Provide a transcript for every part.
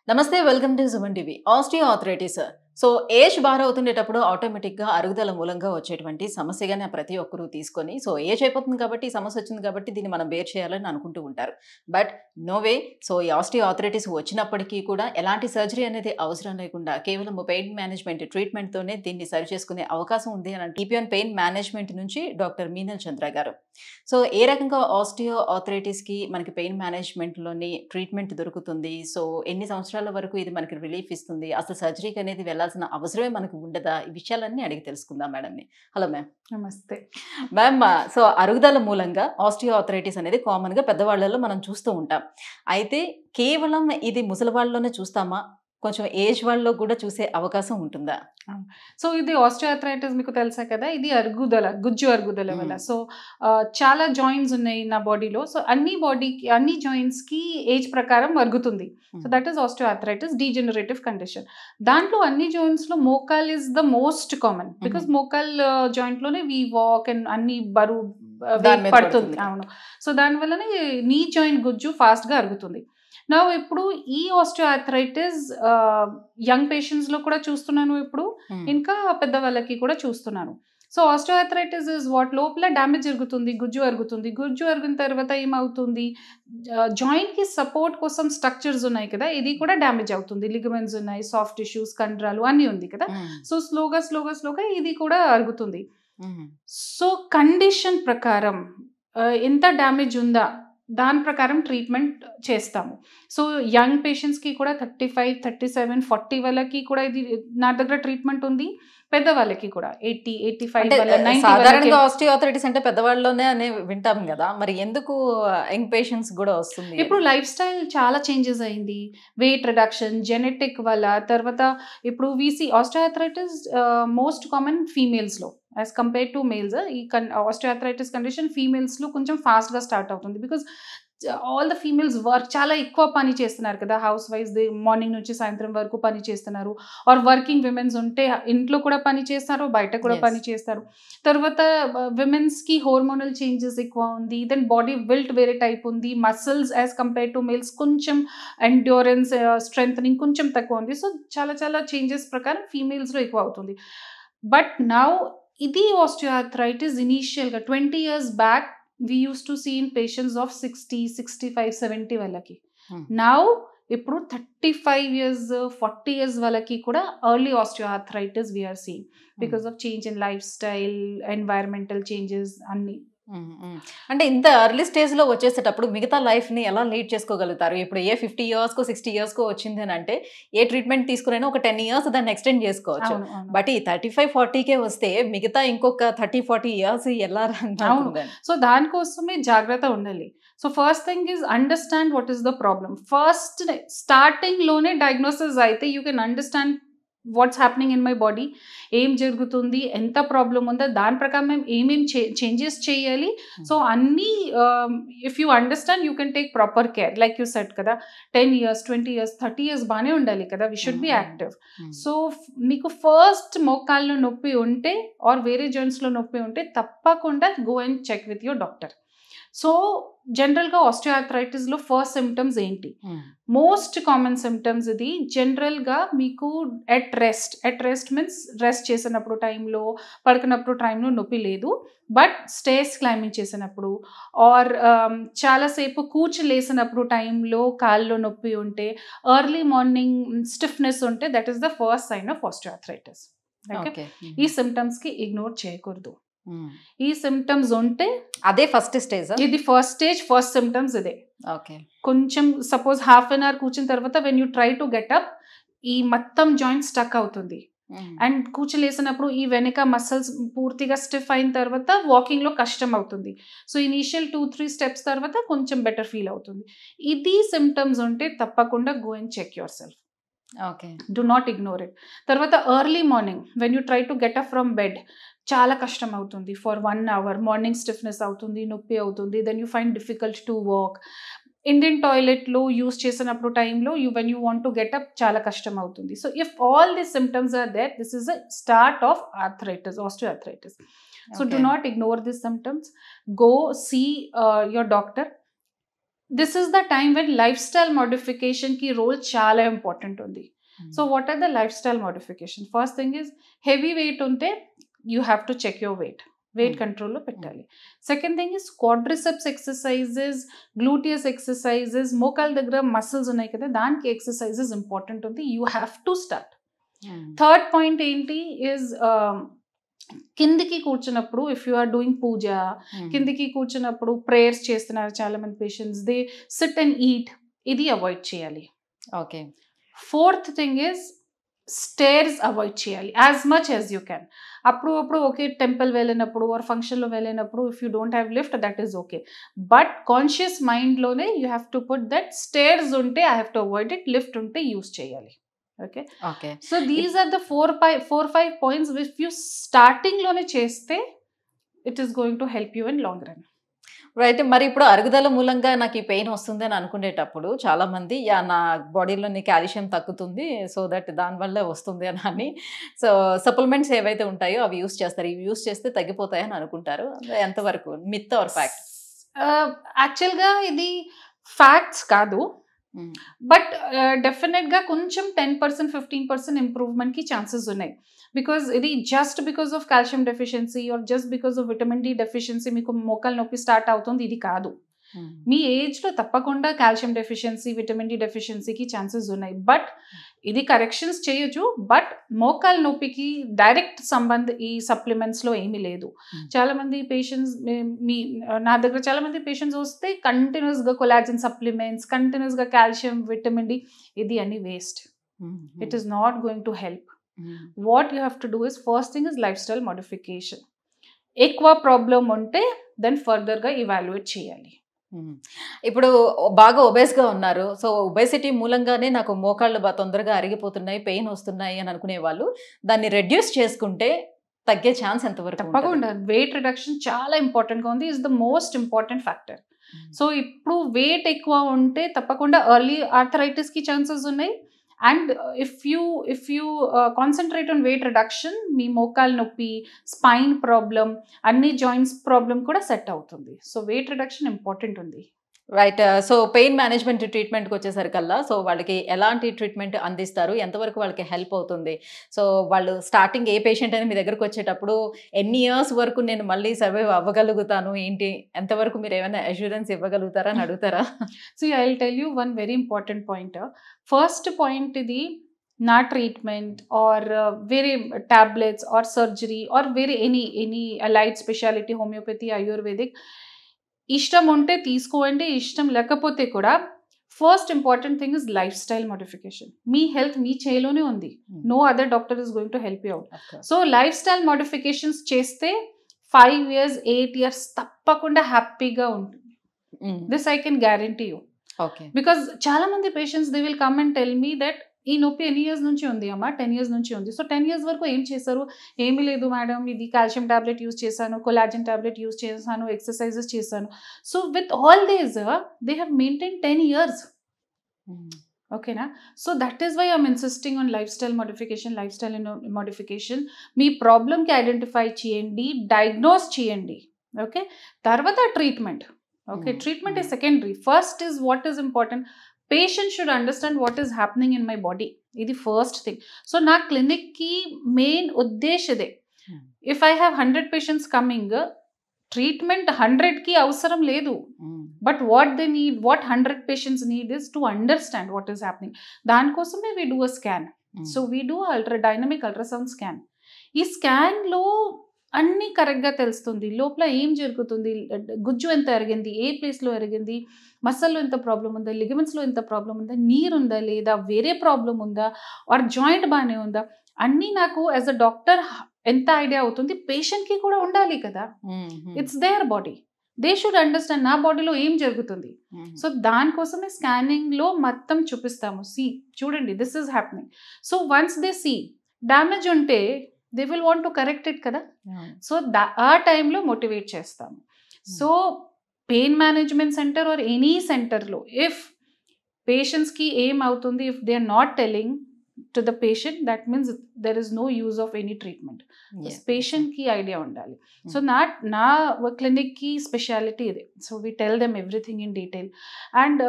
నమస్తే welcome to Suman TV. Osteoarthritis so age bar అవుతుండేటప్పుడు ఆటోమేటిక్‌గా అరుగుదల మూలంగా వచ్చేటువంటి సమస్యగానే ప్రతి ఒక్కరు తీసుకొని ఏజ్ అయిపోతుంది కాబట్టి ఈ సమస్య వచ్చింది కాబట్టి దీన్ని మనం బేర్ చేయాలని అనుకుంటూ ఉంటారు. But no way. ఈ ఆస్టియోఆర్థరైటిస్ వచ్చినప్పటికీ కూడా ఎలాంటి సర్జరీ అనేది అవసరం లేకుండా కేవలం పెయిన్ మేనేజ్‌మెంట్ ట్రీట్‌మెంట్‌తోనే దీన్ని సరి చేసుకునే అవకాశం ఉంది అని ఈపిఎన్ పెయిన్ మేనేజ్‌మెంట్ నుంచి డాక్టర్ మీనల్ చంద్ర గారు. ఏ రకంగా ఆస్టియోఆర్థరైటిస్‌కి మనకి పెయిన్ మేనేజ్‌మెంట్‌లోని ట్రీట్మెంట్ దొరుకుతుంది? ఎన్ని సంవత్సరాల వరకు ఇది మనకి రిలీఫ్ ఇస్తుంది? అసలు సర్జరీకి అనేది వెళ్ళాల్సిన అవసరమే మనకు ఉండదా? ఈ విషయాలన్నీ అడిగి తెలుసుకుందాం మేడంని. Hello ma'am. నమస్తే మ్యామ్, అరుగుదల మూలంగా ఆస్టియోఆర్థరైటిస్ అనేది కామన్‌గా పెద్దవాళ్ళలో మనం చూస్తూ ఉంటాం. అయితే కేవలం ఇది ముసలివాళ్ళలోనే చూస్తామా? కొంచెం ఏజ్ వాళ్ళలో కూడా చూసే అవకాశం ఉంటుందా? సో ఇది ఆస్టియోఆర్థరైటిస్ మీకు తెలుసా కదా, ఇది గుజ్జు అరుగుదల వల్ల. మ్మ్. సో చాలా జాయింట్స్ ఉన్నాయి నా బాడీలో. సో అన్ని జాయింట్స్ కి ఏజ్ ప్రకారం అరుగుతుంది. So that is osteoarthritis degenerative condition. దాంట్లో అన్ని జాయింట్స్ లో మోకాల్ is the most common because మోకాల్ జాయింట్ లోనే వి వాక్ అండ్ అన్ని బరువు దాని మీద పడుతుంది. పడుతుంది. అవును. సో దానివల్లనే నీ జాయింట్ గుజ్జు ఫాస్ట్ గా అరుగుతుంది. నా ఇప్పుడు ఈ ఆస్టియోఆర్థరైటిస్ యంగ్ పేషెంట్స్ లో కూడా చూస్తున్నాను ఇప్పుడు, ఇంకా పెద్దవాళ్ళకి కూడా చూస్తున్నాను. సో ఆస్టియోఆర్థరైటిస్ ఇస్ వాట్, లోపల డ్యామేజ్ జరుగుతుంది, గుజ్జు అరుగుతున్న తర్వాత ఏమవుతుంది, జాయింట్ కి సపోర్ట్ కోసం స్ట్రక్చర్స్ ఉన్నాయి కదా, ఇది కూడా డ్యామేజ్ అవుతుంది. లిగమెంట్స్ ఉన్నాయి, సాఫ్ట్ టిష్యూస్, కండరాలు అన్నీ ఉంది కదా. సో స్లోగా ఇది కూడా అరుగుతుంది. సో కండిషన్ ప్రకారం ఎంత డ్యామేజ్ ఉందా దాని ప్రకారం ట్రీట్మెంట్ చేస్తాము. సో యంగ్ పేషెంట్స్కి కూడా 35, 37, 40 వాళ్ళకి కూడా ఇది నా దగ్గర ట్రీట్మెంట్ ఉంది. పెద్దవాళ్ళకి కూడా 80, 85 90 సాధారణంగా ఆస్టియోఆర్థరైటిస్ అంటే పెద్దవాళ్ళలోనే అనే వింటాం కదా, మరి ఎందుకు యంగ్ పేషెంట్స్ కూడా వస్తుంది? ఇప్పుడు లైఫ్ స్టైల్ చాలా చేంజెస్ అయింది, వెయిట్ రిడక్షన్, జెనెటిక్ వల్ల. తర్వాత ఇప్పుడు వీసీ ఆస్టియోఆర్థరైటిస్ మోస్ట్ కామన్ ఫీమేల్స్లో యాజ్ కంపేర్ టు మేల్స్. ఈ ఆస్టియోఆర్థరైటిస్ కండిషన్ ఫీమేల్స్లో కొంచెం ఫాస్ట్గా స్టార్ట్ అవుతుంది because all the females work చాలా ఎక్కువ పని చేస్తున్నారు కదా, హౌస్ వైఫ్ మార్నింగ్ నుంచి సాయంత్రం వరకు పని చేస్తున్నారు. ఆర్ వర్కింగ్ విమెన్స్ ఉంటే ఇంట్లో కూడా పని చేస్తారు, బయట కూడా పని చేస్తారు. తర్వాత విమెన్స్కి హార్మోనల్ చేంజెస్ ఎక్కువ ఉంది, దెన్ బాడీ బిల్ట్ వేరే టైప్ ఉంది, muscles as compare to males కొంచెం ఎండ్యూరెన్స్ స్ట్రెంథనింగ్ కొంచెం తక్కువ ఉంది. సో చాలా చేంజెస్ ప్రకారం ఫీమేల్స్లో ఎక్కువ అవుతుంది. బట్ నౌ ఇది ఆస్టియోఆర్థరైటిస్ ఇనీషియల్గా 20 years back we used to see in patients of 60, 65, 70 వాళ్ళకి. Now ఇప్పుడు 35 years, 40 years వాళ్ళకి కూడా early osteoarthritis we are seeing because of change in lifestyle, environmental changes అన్ని. అంటే ఇంత ఎర్లీ స్టేజ్ లో వచ్చేసేటప్పుడు మిగతా లైఫ్ ని ఎలా లీడ్ చేసుకోగలుగుతారు? ఇప్పుడు 50 years కో 60 years కో వచ్చింది అని అంటే ఏ ట్రీట్మెంట్ తీసుకురైనా ఒక 10 years దాన్ని ఎక్స్టెండ్ చేసుకోవచ్చు. బట్ ఈ 35-40కే వస్తే మిగతా ఇంకొక 30-40 years ఎలా? సో దానికోసమే జాగ్రత్త ఉండాలి. So first thing is understand what is the problem. First starting లోనే డయాగ్నోసిస్ అయితే you can understand what's happening in my body, ఏం జరుగుతుంది, ఎంత ప్రాబ్లం ఉందో, దాని ప్రకారం మేము ఏమేమి చేంజెస్ చేయాలి. సో అన్నీ if you understand you can take proper care. Like you set కదా, 10 years, 20 years, 30 years బాగానే ఉండాలి కదా, we should be active. So మీకు ఫస్ట్ మోకాల్లో నొప్పి ఉంటే ఆర్ వేరే జాయింట్స్లో నొప్పి ఉంటే తప్పకుండా go and check with your doctor. So జనరల్గా ఆస్టియోఆర్థరైటిస్లో ఫస్ట్ సిమ్టమ్స్ ఏంటి? మోస్ట్ కామన్ సిమ్టమ్స్ ఇది జనరల్గా మీకు ఎట్ రెస్ట్ మీన్స్ రెస్ట్ చేసినప్పుడు టైంలో, పడుకున్నప్పుడు టైంలో నొప్పి లేదు. బట్ స్టేర్స్ క్లైంబింగ్ చేసినప్పుడు ఆర్ చాలాసేపు కూర్చులేసినప్పుడు టైంలో కాల్లో నొప్పి ఉంటే, ఎర్లీ మార్నింగ్ స్టిఫ్నెస్ ఉంటే, that is the first sign of osteoarthritis. Okay, ఈ సిమ్టమ్స్కి ఇగ్నోర్ చేయకూడదు. ఈ సిమ్టమ్స్ ఉంటే అదే ఫస్ట్ స్టేజ్, ఇది ఫస్ట్ స్టేజ్, ఫస్ట్ సిమ్టమ్స్ ఇదే. ఓకే, కొంచెం సపోజ్ హాఫ్ అన్ అవర్ కూర్చున్న తర్వాత when you try to get up, ఈ మొత్తం జాయింట్ స్టక్ అవుతుంది. అండ్ కూర్చోలేసినప్పుడు ఈ వెనక మసిల్స్ పూర్తిగా స్టిఫ్ అయిన తర్వాత వాకింగ్ లో కష్టం అవుతుంది. సో ఇనీషియల్ 2-3 steps తర్వాత కొంచెం బెటర్ ఫీల్ అవుతుంది. ఇది సిమ్టమ్స్ ఉంటే తప్పకుండా go and check yourself. Okay, do not ignore it. తర్వాత early morning when you try to get up from bed, చాలా కష్టం అవుతుంది. ఫర్ 1 hour మార్నింగ్ స్టిఫ్నెస్ అవుతుంది, నొప్పి అవుతుంది. Then you find difficult to walk. Indian టాయిలెట్లో use చేసినప్పుడు టైంలో when you want to get up చాలా కష్టం అవుతుంది. So if all this symptoms are there, this is a start of arthritis, osteoarthritis. So do not ignore this symptoms. Go see your doctor. This is the time when life style మోడిఫికేషన్కి role చాలా important ఉంది. So what are the life style modification? First thing is heavy weight ఉంటే you have to check your weight కంట్రోల్లో పెట్టాలి. Second thing is quadriceps exercises, gluteus exercises, మోకాల దగ్గర muscles ఉన్నాయి కదా, దానికి ఎక్సర్సైజెస్ ఇంపార్టెంట్ ఉంది. You have to start. Third point ఏంటి ఇస్ కిందికి కూర్చున్నప్పుడు, if you are doing puja, కిందికి కూర్చున్నప్పుడు ప్రేయర్స్ చేస్తున్నారు చాలా మంది patients, they sit and eat, ఇది అవాయిడ్ చేయాలి. Okay. Fourth thing is stairs avoid చేయాలి as much as you can. అప్పుడు ఓకే, టెంపుల్ వెళ్ళినప్పుడు ఆర్ ఫంక్షన్లో వెళ్ళినప్పుడు if you don't have lift that is okay, but conscious మైండ్లోనే you have to put that stairs ఉంటే I have to avoid it, lift ఉంటే use చేయాలి. Okay. So these are the 4-5 points which you స్టార్టింగ్లోనే చేస్తే it is going to help you in long run. Right. మరి ఇప్పుడు అరుగుదల మూలంగా నాకు ఈ పెయిన్ వస్తుంది అని అనుకునేటప్పుడు చాలా మంది నా బాడీలోని కాల్షియం తగ్గుతుంది, సో దట్ దానివల్ల వస్తుంది అని సో సప్లిమెంట్స్ ఏవైతే ఉంటాయో అవి యూస్ చేస్తారు. ఇవి యూస్ చేస్తే తగ్గిపోతాయని అనుకుంటారు. ఎంతవరకు మిత్ ఆర్ ఫ్యాక్ట్? యాక్చువల్గా ఇది ఫ్యాక్ట్స్ కాదు, బట్ డెఫినెట్గా కొంచెం 10%, 15% ఇంప్రూవ్మెంట్కి ఛాన్సెస్ ఉన్నాయి. బికాజ్ ఇది just because of calcium deficiency or just because of vitamin D deficiency మీకు మోకాలు నొప్పి స్టార్ట్ అవుతుంది, ఇది కాదు. మీ ఏజ్లో తప్పకుండా కాల్షియం డెఫిషియన్సీ, విటమిన్ డి డెఫిషియన్సీకి ఛాన్సెస్ ఉన్నాయి, బట్ ఇది కరెక్షన్స్ చేయొచ్చు. బట్ మోకాలు నొప్పికి డైరెక్ట్ సంబంధం ఈ సప్లిమెంట్స్లో ఏమీ లేదు. చాలామంది పేషెంట్స్ నా దగ్గర చాలామంది పేషెంట్స్ వస్తే కంటిన్యూస్గా కొలాజిన్ సప్లిమెంట్స్, కంటిన్యూస్గా కాల్షియం, విటమిన్ డి, ఇది అన్ని waste. It is not going to help. What you have to do is first thing is life style modification. ఎక్కువ ప్రాబ్లం ఉంటే దెన్ ఫర్దర్గా ఇవాల్యుయేట్ చేయాలి. ఇప్పుడు బాగా ఒబేస్గా ఉన్నారు, సో ఒబేసిటీ మూలంగానే నాకు మోకాళ్ళు తొందరగా అరిగిపోతున్నాయి, పెయిన్ వస్తున్నాయి అని అనుకునే వాళ్ళు దాన్ని రెడ్యూస్ చేసుకుంటే తగ్గే ఛాన్స్ ఎంతవరకు? తప్పకుండా వెయిట్ రిడక్షన్ చాలా ఇంపార్టెంట్గా ఉంది, is the most important factor. So ఇప్పుడు వెయిట్ ఎక్కువ ఉంటే తప్పకుండా ఎర్లీ ఆర్థరైటిస్కి ఛాన్సెస్ ఉన్నాయి. And if you concentrate on weight reduction, మీ మోకాలు నొప్పి, స్పైన్ ప్రాబ్లం, అన్ని జాయింట్స్ ప్రాబ్లం కూడా సెట్ అవుతుంది. సో వెయిట్ రిడక్షన్ ఇంపార్టెంట్ ఉంది. రైట్. సో పెయిన్ మేనేజ్మెంట్ ట్రీట్మెంట్కి వచ్చేసరికల్లా సో వాళ్ళకి ఎలాంటి ట్రీట్మెంట్ అందిస్తారు, ఎంతవరకు వాళ్ళకి హెల్ప్ అవుతుంది? సో వాళ్ళు స్టార్టింగ్ ఏ పేషెంట్ అని మీ దగ్గరకు వచ్చేటప్పుడు ఎన్ని ఇయర్స్ వరకు నేను మళ్ళీ సర్వైవ్ అవ్వగలుగుతాను ఏంటి, ఎంతవరకు మీరు ఏమైనా అష్యూరెన్స్ ఇవ్వగలుగుతారా అని అడుగుతారా? So I will tell you one very important point. First point, ఇది నా ట్రీట్మెంట్ ఆర్ వేరే టాబ్లెట్స్ ఆర్ సర్జరీ ఆర్ వేరే any allied speciality, homeopathy, Ayurvedic, ఇష్టం ఉంటే తీసుకోండి, ఇష్టం లేకపోతే కూడా first important thing is life style modification. మీ హెల్త్ మీ చేతిలోనే ఉంది, no other doctor is going to help you out. So life style modifications చేస్తే 5 years, 8 years తప్పకుండా హ్యాపీగా ఉంటుంది. This I can guarantee you. Because చాలా మంది patients they will come and tell me that ఈ నొప్పి ఎన్ని ఇయర్స్ నుంచి ఉంది అమ్మా, 10 years నుంచి ఉంది. సో 10 years వరకు ఏం చేశారు? ఏమీ లేదు మేడం, ఇది కాల్షియం టాబ్లెట్ యూస్ చేశాను, కొలాజిన్ టాబ్లెట్ యూస్ చేశాను, ఎక్సర్సైజెస్ చేశాను. So with all these they have maintain 10 years. ఓకేనా? So that is why I'm insisting on life style modification. మీ ప్రాబ్లమ్కి ఐడెంటిఫై చేయండి, డయాగ్నోస్ చేయండి. ఓకే, తర్వాత treatment. Okay, treatment is secondary. First is what is important, patient should understand what is happening in my body. ఇది first thing. So నా క్లినిక్కి main ఉద్దేశం ఇదే. If I have 100 patients coming, treatment 100కి అవసరం లేదు, but what they need, what 100 patients need is to understand what is happening. దానికోసమే we do a scan. So we do dynamic ultrasound scan. ఈ స్కాన్లో అన్నీ కరెక్ట్గా తెలుస్తుంది, లోపల ఏం జరుగుతుంది, గుజ్జు ఎంత ఎరిగింది, ఏ ప్లేస్లో ఎరిగింది, మసల్లో ఎంత ప్రాబ్లం ఉందా, లిగమెంట్స్లో ఎంత ప్రాబ్లం ఉందా, నీరు ఉందా లేదా, వేరే ప్రాబ్లం ఉందా, ఆర్ జాయింట్ బాగానే ఉందా, అన్నీ నాకు యాజ్ అ డాక్టర్ ఎంత ఐడియా అవుతుంది, పేషెంట్కి కూడా ఉండాలి కదా. It's their body, they should understand నా బాడీలో ఏం జరుగుతుంది. సో దానికోసమే స్కానింగ్లో మొత్తం చూపిస్తాము. చూడండి, this is happening. So once they see damage ఉంటే they will want to correct it కదా. సో ఆ టైంలో మోటివేట్ చేస్తాము. So pain management centre or any సెంటర్లో ఇఫ్ పేషెంట్స్కి ఏం అవుతుంది, if they are not telling, to the patient, that means there is no use of any treatment. Patient ki idea undali. So na clinic ki speciality ide. So we tell them everything in detail, and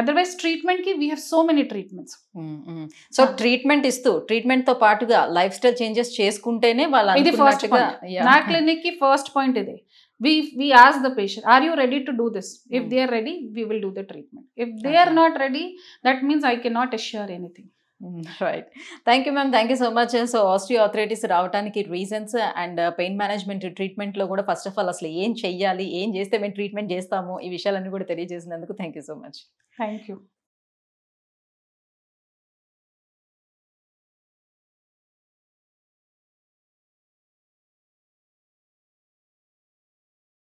otherwise treatment ki we have so many treatments. So treatment ఇస్తూ treatment తో పాటుగా life style changes చేసుకుంటేనే వాళ్ళు ఇది first అనుకున్నట్టుగా point. నా clinic కి first point ఇదే. We ask the patient, are you ready to do this? If they are ready, we will do the treatment. If they are not ready, that means I cannot assure anything. Right. Thank you ma'am, thank you so much. So osteoarthritis రావడానికి reasons and pain management ట్రీట్మెంట్లో కూడా first of all అసలు ఏం చెయ్యాలి, ఏం చేస్తే మేము treatment చేస్తాము, ఈ విషయాలన్నీ కూడా తెలియజేసినందుకు thank you so much. Thank you.